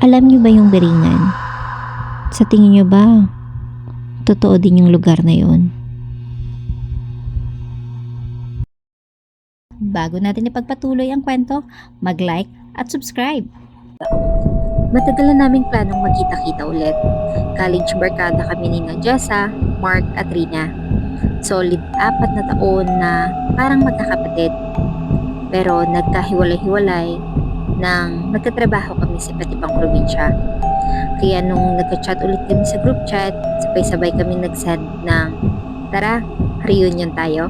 Alam niyo ba yung Beringan? Sa tingin niyo ba, totoo din yung lugar na yun? Bago natin ipagpatuloy ang kwento, mag-like at subscribe. Matagal na naming planong magkita-kita ulit. College barkada kami ni Jessa, Mark at Rina. Solid 4 na taon na parang magkakapatid. Pero nagkahiwalay-hiwalay nang nagkatrabaho kami sa iba't ibang probinsya. Kaya nung nagka-chat ulit kami sa group chat, sabay-sabay kami nag-send ng, tara, reunion tayo.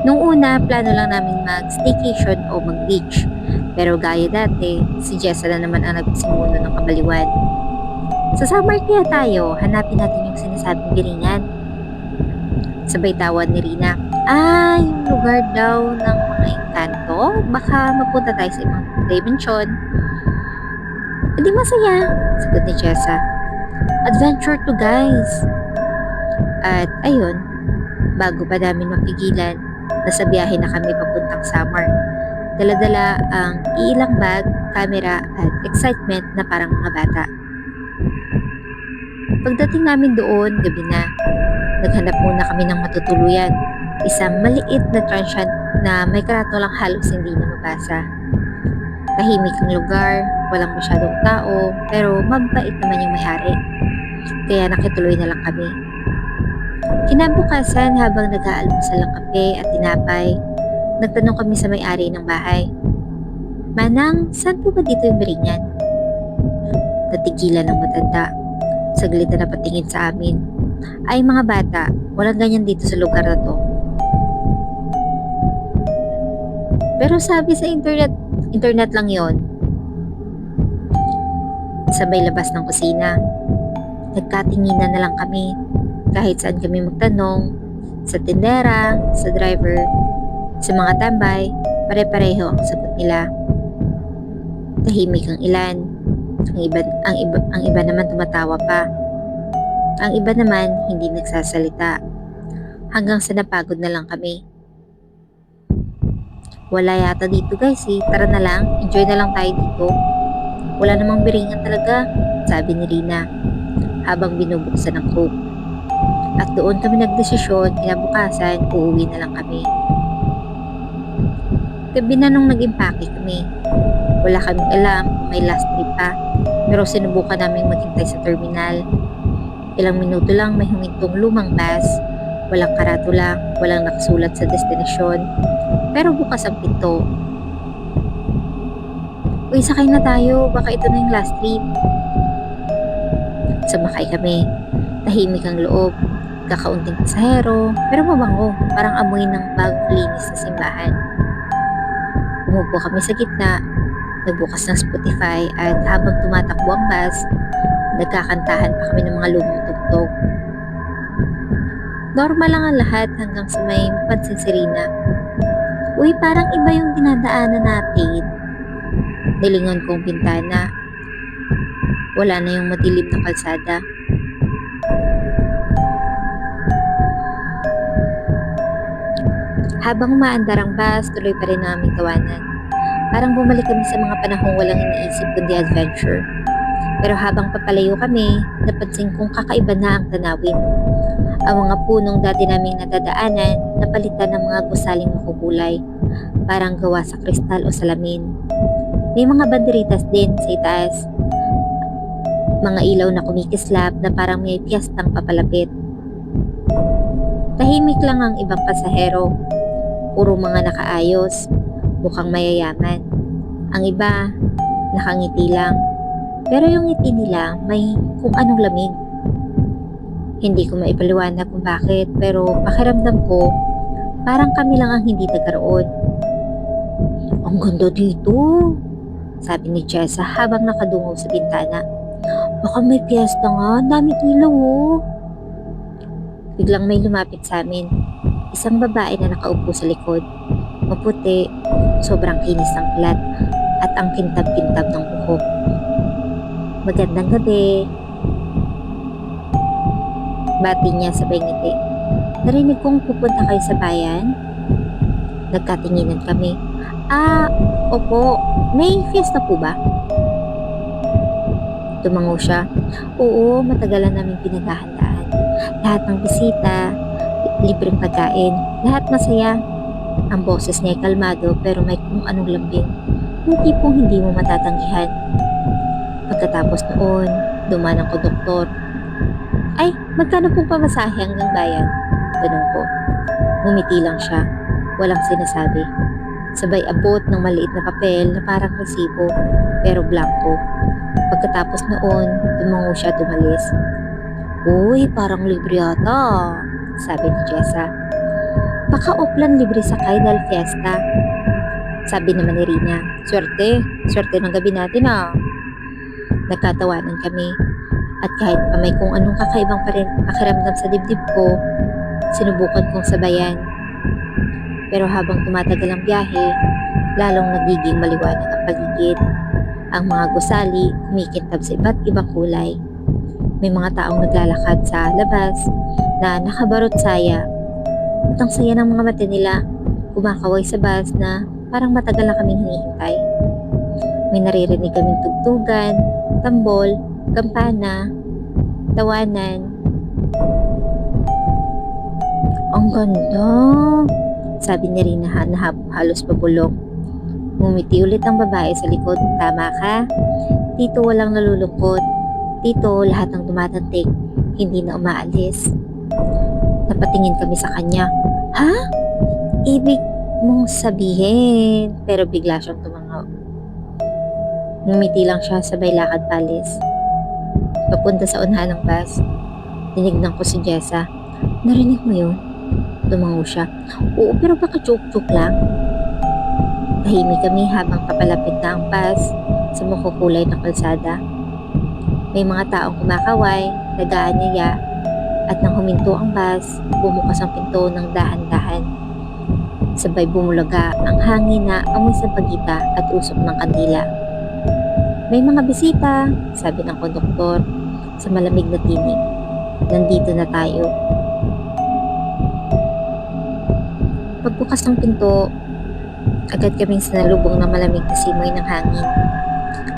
Nung una, plano lang namin mag-staycation o mag-beach. Pero gaya dati, si Jessa na naman ang nagsimuno ng kabaliwan. Sa summer kaya tayo, hanapin natin yung sinasabing Beringan. Sabay tawad ni Rina, yung lugar daw ng mga engkanto, baka mapunta tayo sa ibang dimension. Hindi masaya, sagot ni Jessa. Adventure to guys. At ayun, bago pa namin mapigilan, nasa biyahe na kami papuntang summer. Dala-dala ang ilang bag, camera at excitement na parang mga bata. Pagdating namin doon, gabi na. Naghanap muna kami ng matutuluyan. Isang maliit na transient na may karatolang halos hindi na mabasa. Tahimik ang lugar, walang masyadong tao, pero mabait naman yung may-ari. Kaya nakituloy na lang kami. Kinabukasan habang nag-aalmusal ang kape at tinapay, nagtanong kami sa may-ari ng bahay. Manang, saan po ba dito yung Beringan? Natigilan ng matanda. Saglit na napatingin sa amin. Ay mga bata, walang ganyan dito sa lugar na to. Pero sabi sa internet lang yon. Sabay labas ng kusina. Nagkatinginan na lang kami. Kahit saan kami magtanong, sa tindera, sa driver, sa mga tambay, pare-pareho ang sagot nila. Tahimik ang ilan. Ang iba naman tumatawa pa. Ang iba naman hindi nagsasalita. Hanggang sa napagod na lang kami. Wala yata dito guys Tara na lang, enjoy na lang tayo dito. Wala namang Beringan talaga, sabi ni Rina habang binubuksan ng coke. At doon kami nagdesisyon, kinabukasan, uuwi na lang kami. Gabi na nung nag-impake kami. Wala kaming alam kung may last trip pa, pero sinubukan namin maghintay sa terminal. Ilang minuto lang may humintong lumang bus, walang karatula, walang nakasulat sa destinasyon, pero bukas ang pinto. Uy, sakay na tayo, baka ito na yung last trip. Sumakay kami. Tahimik ang loob, kakaunting pasahero, pero mabango, parang amoy ng bagong linis na simbahan. Umupo kami sa gitna, nagbukas ng Spotify at habang tumatakbo ang bus, nagkakantahan pa kami ng mga lumang tugtog. Normal lang ang lahat hanggang sa may mapansin si Rina. Uy, parang iba yung dinadaanan natin. Nilingon kong bintana. Wala na yung madilim na kalsada. Habang umaandar ang bus, tuloy pa rin ang aming tawanan. Parang bumalik kami sa mga panahong walang iniisip kundi adventure. Pero habang papalayo kami, napansin kong kakaiba na ang tanawin. Ang mga punong dati naming nadadaanan, napalitan ng mga gusaling makukulay, parang gawa sa kristal o salamin. May mga banderitas din sa itaas. Mga ilaw na kumikislap na parang may piyestang papalapit. Tahimik lang ang ibang pasahero. Puro mga nakaayos, mukhang mayayaman. Ang iba, nakangiti lang. Pero yung ngiti nila may kung anong lamig. Hindi ko maipaliwanag kung bakit, pero pakiramdam ko, parang kami lang ang hindi nagkaroon. Ang ganda dito, sabi ni Jessa habang nakadungaw sa bintana. Baka may piyesta nga, daming ilaw oh. Biglang may lumapit sa amin. Isang babae na nakaupo sa likod. Maputi, sobrang kinis ng plat, at ang kintab-kintab ng buhok. Magandang gabi. Bati niya sabay ngiti. Narinig kong pupunta kayo sa bayan. Nagkatinginan kami. Opo, may fiesta po ba? Tumango siya. Oo, matagalan namin pinaghahandaan. Lahat ng bisita, libreng pagkain, lahat masaya. Ang boses niya ay kalmado pero may kung anong lambing. Yung tipong hindi mo matatanggihan. Pagkatapos noon, dumaan ang konduktor. Ay, magkano pong pamasahe hanggang bayan? Tanong ko. Ngumiti lang siya. Walang sinasabi. Sabay abot ng maliit na papel na parang resibo, pero blanco. Pagkatapos noon, tumango siya at umalis. Uy, parang libre yata, sabi ni Jessa. Baka offline libre sa Kaidal Fiesta. Sabi naman ni Rina, swerte ng gabi natin ah. Nagkatawanan kami. At kahit pa may kung anong kakaibang pakiramdam sa dibdib ko, sinubukan kong sabayan. Pero habang tumatagal ang biyahe, lalong nagiging maliwanag ang paligid. Ang mga gusali kumikintab sa iba't ibang kulay. May mga taong naglalakad sa labas na nakabarot saya. At ang saya ng mga mata nila, kumakaway sa bus na parang matagal na kaming hinihintay. May naririnig kaming tugtugan, tambol, kampana, tawanan. Ang ganda, sabi ni Rina na halos pabulong. Ngumiti ulit ang babae sa likod. Tama ka. Dito walang nalulungkot. Dito lahat ng dumatantik, hindi na umaalis. Napatingin kami sa kanya. Ha? Ibig mong sabihin? Pero bigla siyang tumangaw. Ngumiti lang siya sabay lakad palis. Papunta sa unahan ng bus. Tinignan ko si Jessa. Narinig mo yun? Tumango siya. Oo, pero baka joke-joke lang. Tahimik kami habang papalapit na ang bus sa makukulay na kalsada. May mga taong kumakaway, nag-aanyaya, at nang huminto ang bus, bumukas ang pinto ng dahan-dahan. Sabay bumulaga ang hangin na amoy sa pagita at usok ng kandila. May mga bisita, sabi ng konduktor sa malamig na tinig. Nandito na tayo. Pagbukas ng pinto, agad kaming sinalubong ng malamig na simoy ng hangin.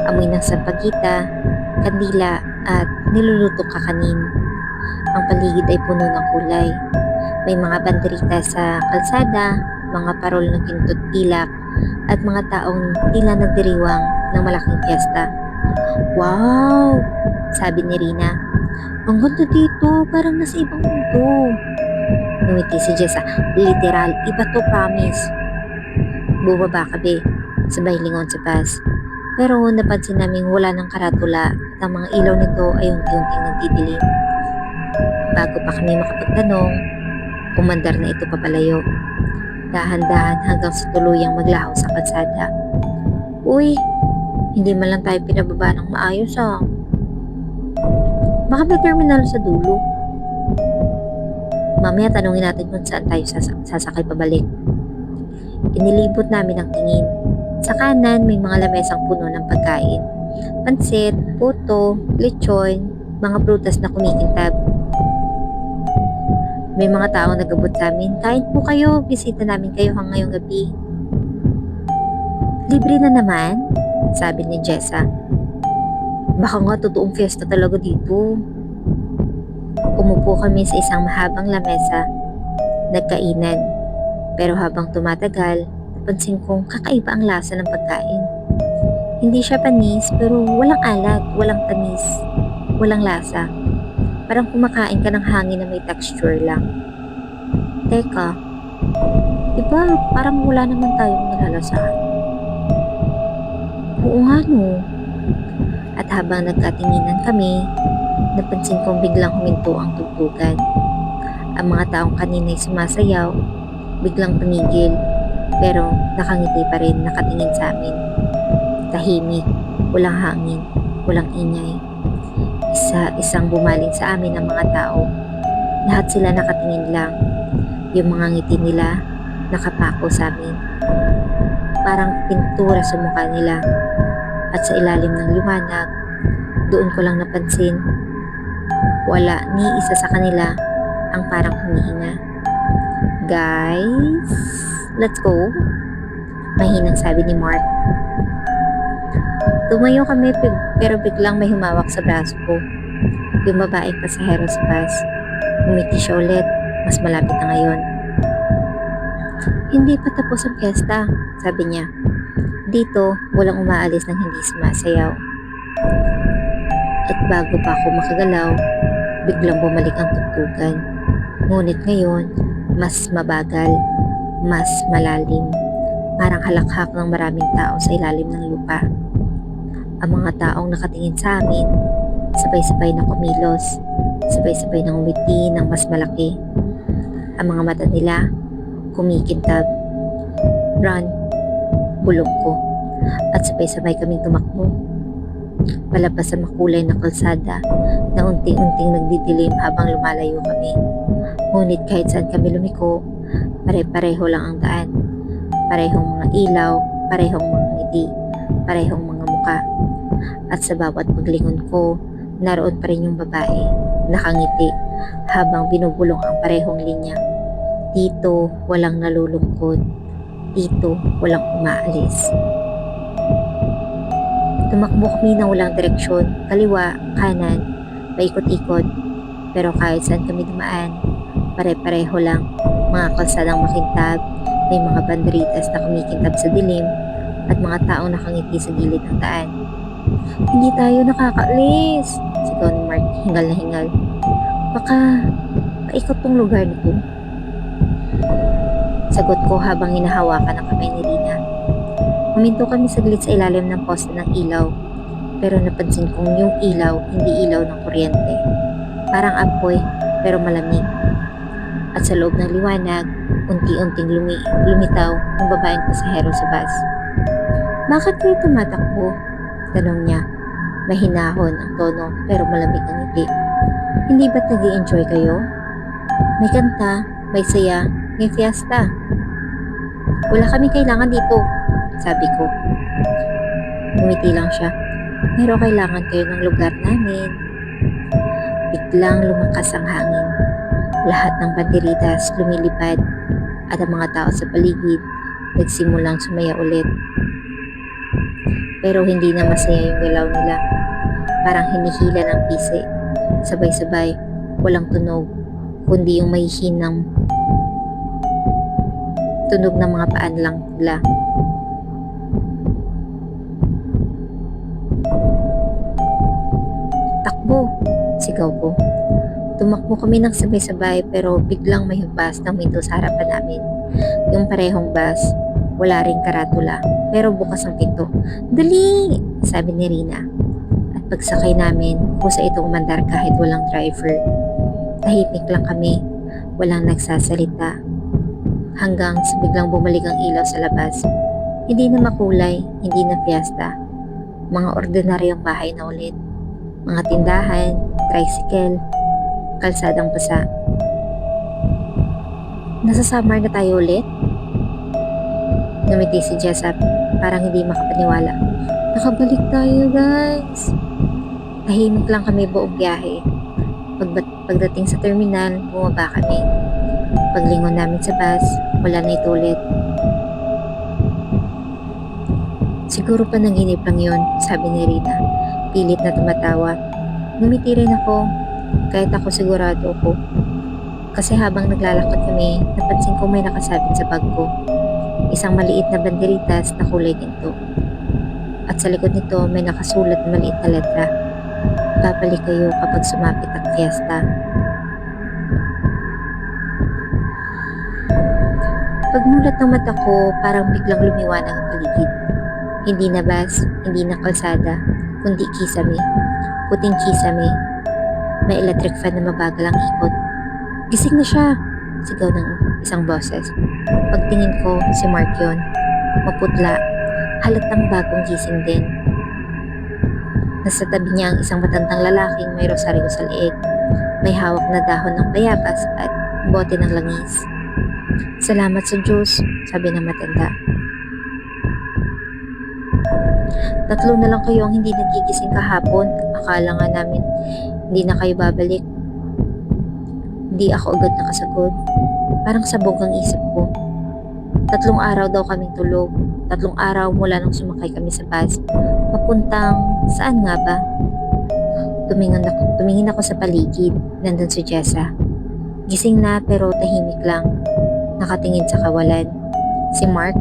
Amoy ng sampagita, kandila at nilulutong kakanin. Ang paligid ay puno ng kulay. May mga banderita sa kalsada, mga parol ng kintot pilak, at mga taong tila nagdiriwang ng malaking fiesta. Wow! Sabi ni Rina. Ang ganda dito, parang nasa ibang mundo. Ngumiti si Jessa. Literal, iba to, promise. Bumaba kami, sabay lingon sa bus. Pero napansin naming wala ng karatula at ang mga ilaw nito ay unti-unting nagdidilim. Bago pa kami makapagtanong, umandar na ito papalayo. Dahan-dahan hanggang sa tuluyang maglaho sa kalsada. Uy, hindi man lang tayo pinababa ng maayos ah. Baka may terminal sa dulo. Mamaya tanungin natin kung saan tayo sasakay pabalik. Inilibot namin ang tingin. Sa kanan, may mga lamesang puno ng pagkain. Pansit, puto, lechon, mga prutas na kumikintab. May mga taong nagabot sa amin. Kain po kayo, bisita namin kayo ngayong gabi. Libre na naman, sabi ni Jessa. Baka nga totoong fiesta talaga dito. Umupo kami sa isang mahabang lamesa. Nagkainan. Pero habang tumatagal, napansin kong kakaiba ang lasa ng pagkain. Hindi siya panis pero walang alat, walang tamis, walang lasa. Parang kumakain ka ng hangin na may texture lang. Teka, diba parang wala naman tayong nalalasahan? Oo nga no. At habang nagkatinginan kami, napansin kong biglang huminto ang tugtugan. Ang mga taong kanina'y sumasayaw, biglang tumigil, pero nakangiti pa rin nakatingin sa amin. Tahimik, walang hangin, walang ingay. Isa-isang bumaling sa amin ang mga tao. Lahat sila nakatingin lang. Yung mga ngiti nila, nakapako sa amin. Parang pintura sa mukha nila. At sa ilalim ng liwanag, doon ko lang napansin, wala ni isa sa kanila ang parang humihinga. Guys, let's go. Mahinang sabi ni Mark. Tumayo kami pero biglang may humawak sa braso ko. Yung babaeng pasahero sa bus. Ngumiti siya ulit. Mas malapit na ngayon. Hindi pa tapos ang fiesta, sabi niya. Dito, walang umaalis nang hindi sumasayaw. At bago pa ako makagalaw, biglang bumalik ang tugtugan. Ngunit ngayon, mas mabagal, mas malalim. Parang halakhak ng maraming tao sa ilalim ng lupa. Ang mga taong nakatingin sa amin, sabay-sabay na kumilos, sabay-sabay na umiti ng mas malaki. Ang mga mata nila, kumikintab. Run, bulong ko. At sabay-sabay kaming tumakbo. Palabas sa makulay na kalsada na unti-unting nagdidilim habang lumalayo kami. Ngunit kahit saan kami lumiko, pare-pareho lang ang daan. Parehong mga ilaw, parehong mga ngiti, parehong mga muka. At sa bawat paglingon ko, naroon pa rin yung babae, nakangiti, habang binubulong ang parehong linya. Dito, walang nalulungkot. Dito, walang umaalis. Tumakbo kami ng walang direksyon, kaliwa, kanan, paikot-ikot. Pero kahit saan kami dumaan, pare-pareho lang. Mga kalsadang makintab, may mga banderitas na kumikintab sa dilim, at mga taong nakangiti sa gilid ng daan. Hindi tayo nakakaalis, sigaw ni Mark, hingal na hingal. Baka paikot tong lugar na to. Sagot ko habang hinahawakan ang kamay ni Rina. Huminto kami saglit sa ilalim ng poste ng ilaw, pero napansin kong yung ilaw hindi ilaw ng kuryente. Parang apoy, pero malamig. At sa loob ng liwanag, unti-unting lumitaw ang babaeng pasahero sa bus. Bakit kayo tumatakbo? Tanong niya. Mahinahon ang tono, pero malamig ang ngiti. Hindi ba't nag-i-enjoy kayo? May kanta, may saya, may fiesta. Wala kami kailangan dito, sabi ko. Ngumiti lang siya. Pero kailangan kayo ng lugar namin. Biglang lumakas ang hangin. Lahat ng banderitas lumilipad at ang mga tao sa paligid nagsimulang sumaya ulit. Pero hindi na masaya yung galaw nila. Parang hinihila ng pisi. Sabay-sabay, walang tunog, kundi yung mahihinang tunog ng mga paan lang nila. Takbo! Sigaw ko. Tumakbo kami ng sabay-sabay pero biglang may hubas ng window sa harapan namin. Yung parehong bus, wala ring karatula, pero bukas ang pinto. Dali! Sabi ni Rina. At pagsakay namin, kusa itong umandar kahit walang driver. Tahimik lang kami, walang nagsasalita. Hanggang sa biglang bumalik ang ilaw sa labas. Hindi na makulay, hindi na fiesta. Mga ordinaryong bahay na ulit. Mga tindahan, tricycle, kalsadang basa. Nasa summer na tayo ulit? Ngumiti si Jessup, parang hindi makapaniwala. Nakabalik tayo, guys! Tahimik lang kami buong biyahe. Pagdating sa terminal, bumaba kami. Paglingon namin sa bus, wala na ito ulit. Siguro panaginip lang yun, sabi ni Rina. Pilit na tumatawa. Ngumiti rin ako, kahit ako sigurado ko. Kasi habang naglalakad kami, napansin ko may nakasabit sa bag ko. Isang maliit na banderitas na kulay ginto. At sa likod nito may nakasulat na maliit na letra. Babalik kayo kapag sumapit ang fiesta. Pagmulat ng mata ko, parang biglang lumiwanag ang paligid. Hindi na bus, hindi na kalsada, kundi kisame. Puting kisame. May electric fan na mabagal ang ikot. Gising na siya! Sigaw ng isang boses. Pagtingin ko, si Mark yun. Maputla. Halatang bagong gising din. Nasa tabi niya ang isang matandang lalaking may rosaryo sa leeg. May hawak na dahon ng bayabas at bote ng langis. Salamat sa Diyos, sabi ng matanda. Tatlo na lang kayo ang hindi nagigising kahapon. Akala nga namin hindi na kayo babalik. Hindi ako agad nakasagot. Parang sabog ang isip ko. 3 araw daw kaming tulog. 3 araw mula nung sumakay kami sa bus. Papuntang saan nga ba? Tumingin ako sa paligid. Nandun si Jessa. Gising na pero tahimik lang. Nakatingin sa kawalan. Si Mark,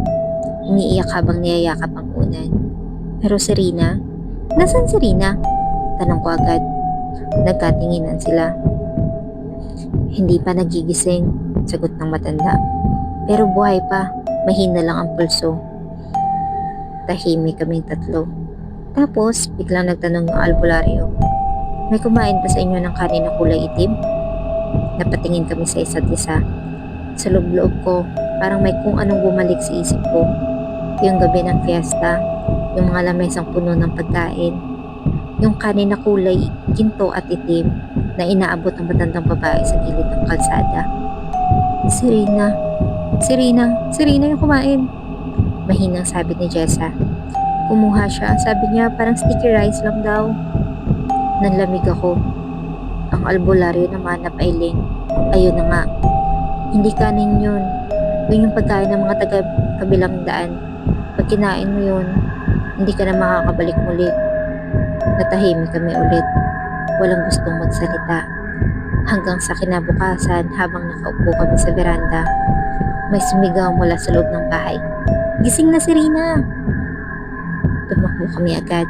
umiiyak habang niyayakap ang unan. Pero si Rina? Nasaan si Rina? Tanong ko agad. Nagkatinginan sila. Hindi pa nagigising, sagot ng matanda. Pero buhay pa, mahina lang ang pulso. Tahimik kaming tatlo. Tapos, biglang nagtanong yung albularyo. May kumain ba sa inyo ng kanin na kulay itim? Napatingin kami sa isa't isa. Sa loob-loob ko, parang may kung anong bumalik sa isip ko. Yung gabi ng fiesta, yung mga lamesang puno ng pagkain, yung kanin na kulay ginto at itim na inaabot ng matandang babae sa gilid ng kalsada. Si Rina yung kumain. Mahinang sabi ni Jessa. Kumuha siya, sabi niya parang sticky rice lang daw. Nanlamig ako. Ang albularyo naman na pailing. Ayun na nga. Hindi kanin yun. Yun yung pagkain ng mga taga kabilang daan. Pag kinain mo yun, hindi ka na makakabalik muli. Natahimik kami ulit. Walang gustong magsalita. Hanggang sa kinabukasan habang nakaupo kami sa veranda, may sumigaw mula sa loob ng bahay. Gising na si Rina! Tumakbo kami agad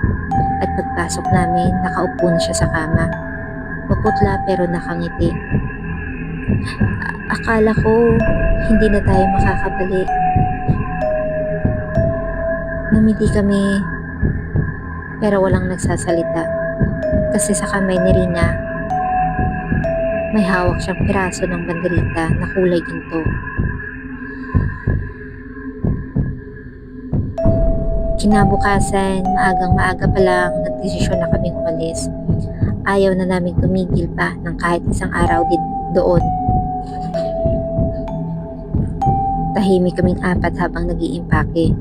at pagpasok namin, nakaupo na siya sa kama. Maputla pero nakangiti. Akala ko hindi na tayo makakabalik. Ngumiti kami pero walang nagsasalita kasi sa kamay ni Rina may hawak siyang piraso ng banderita na kulay ginto. Kinabukasan, maagang-maaga pa lang, nagdesisyon na kaming umalis. Ayaw na namin tumigil pa ng kahit isang araw doon. Tahimik kaming apat habang nag-iimpake.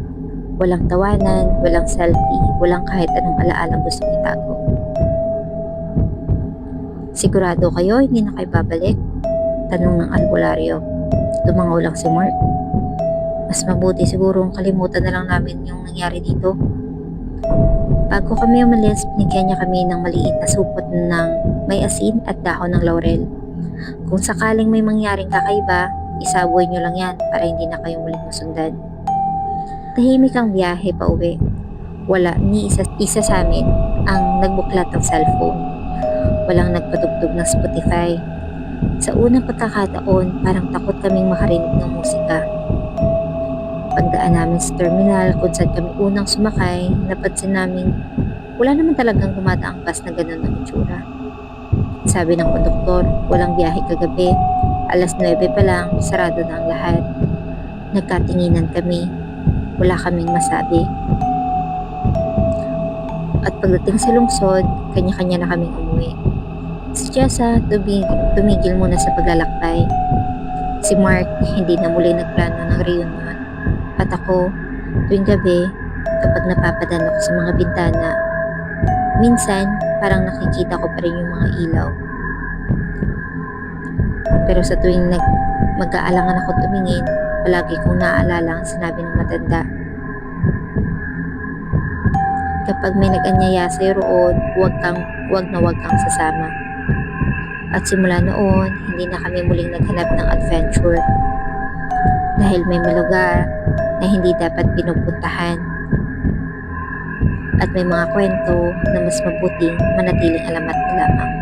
Walang tawanan, walang selfie, walang kahit anong alaala gustong itago. Sigurado kayo hindi na kayo babalik? Tanong ng albularyo. Tumangaw lang si Mark. Mas mabuti siguro kalimutan na lang namin yung nangyari dito. Bago kami umalis, binigyan niya kami ng maliit na supot ng may asin at dahon ng laurel. Kung sakaling may mangyaring kakaiba, isaboy niyo lang yan para hindi na kayo muling masundan. Tahimik ang biyahe pa uwi. Wala ni isa sa amin ang nagbuklat ng cellphone. Walang nagpatugtog ng Spotify. Sa unang pagkakataon, parang takot kaming makarinig ng musika. Pagdaan namin sa terminal kung saan kami unang sumakay, napansin namin wala naman talagang dumadaang bus na ganun ang itsura. Sabi ng konduktor, walang biyahe kagabi. 9:00 pa lang, sarado na ang lahat. Nagkatinginan kami. Wala kaming masabi. At pagdating sa lungsod, kanya-kanya na kaming umuwi. Si Jessa, tumigil muna sa paglalakbay. Si Mark, hindi na muli nagplano ng reunion. At ako, tuwing gabi, kapag napapadaan ako sa mga bintana, minsan, parang nakikita ko pa rin yung mga ilaw. Pero sa tuwing mag-aalangan ako tumingin, palagi kong naaalala ang sinabi ng matanda. Kapag may nag-anyaya sa'yo roon, huwag kang sasama. At simula noon, hindi na kami muling naghanap ng adventure. Dahil may lugar na hindi dapat pinupuntahan. At may mga kwento na mas mabuting manatiling alamat na lamang.